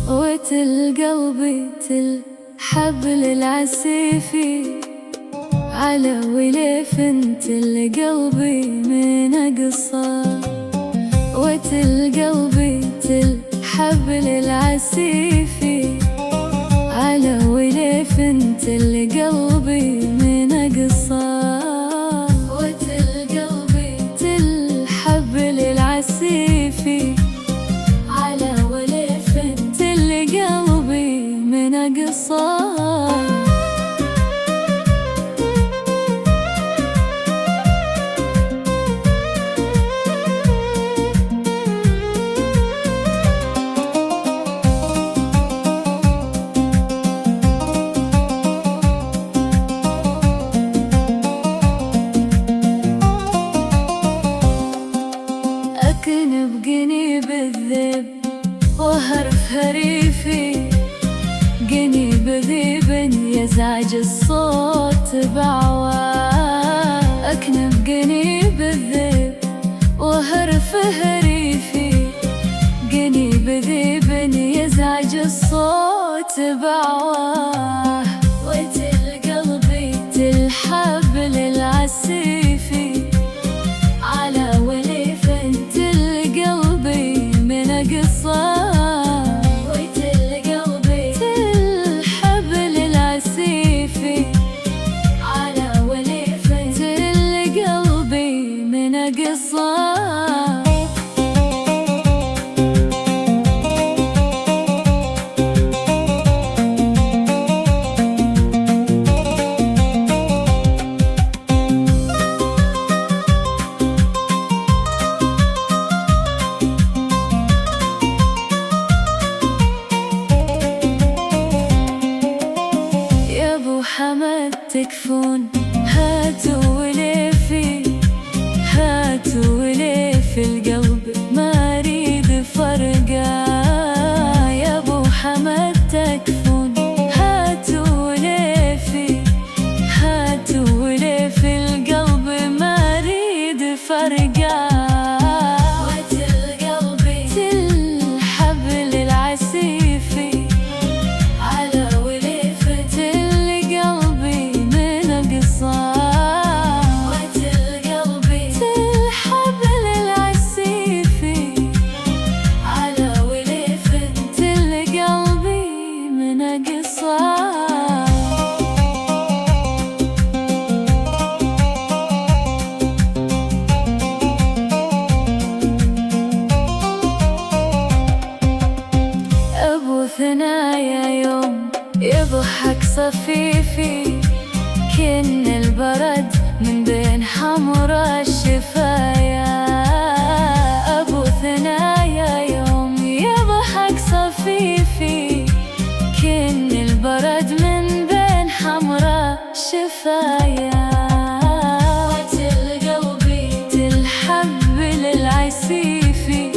وتل الحبل العسيفي على وليف انت القلبي من قصة. وتل الحبل العسيفي على وليف انت القلبي من قصة. الحبل العسيفي على وليف انت القلبي من قصة. بقنيب الذئب وهرف هريفي، قنيب ذيب يزعج الصوت بعواه. أكنب قنيب الذئب وهرف هريفي، قنيب ذيب يزعج الصوت بعواه. وتل قلبي الحبل العسيفي على وليف انت القلبي من قصة. وتل الحبل العسيفي على وليف انت القلبي من قصة. حمد تكفون هاتوا وليفي، هاتوا وليفي القلب ما اريد فرقه. يا ابو حمد تكفون هاتوا وليفي، هاتوا وليفي القلب ما اريد فرقه. الحبل العسيفي على وليف القلبي من قصة. الحبل العسيفي على وليف القلبي من قصة. أبو ثنايا يوم يضحك صفيفي، كن البرد من بين حمرا الشفايا. أبو ثنايا يوم يضحك صفيفي، كن البرد من بين حمرا الشفايا. الحبل العسيفي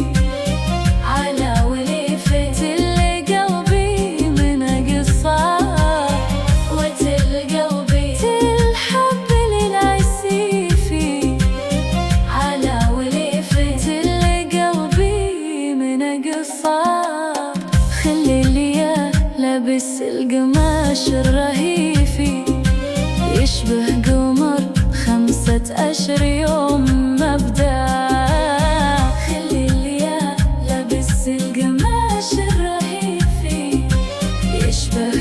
على وليف القلبي من قصة. الحبل العسيفي على وليف القلبي من قصة. خلي اللي لابس القماش الرهيفي يشبه قمر 5 أشهر يوم مبدأ. خلي اللي لابس القماش الرهيفي يشبه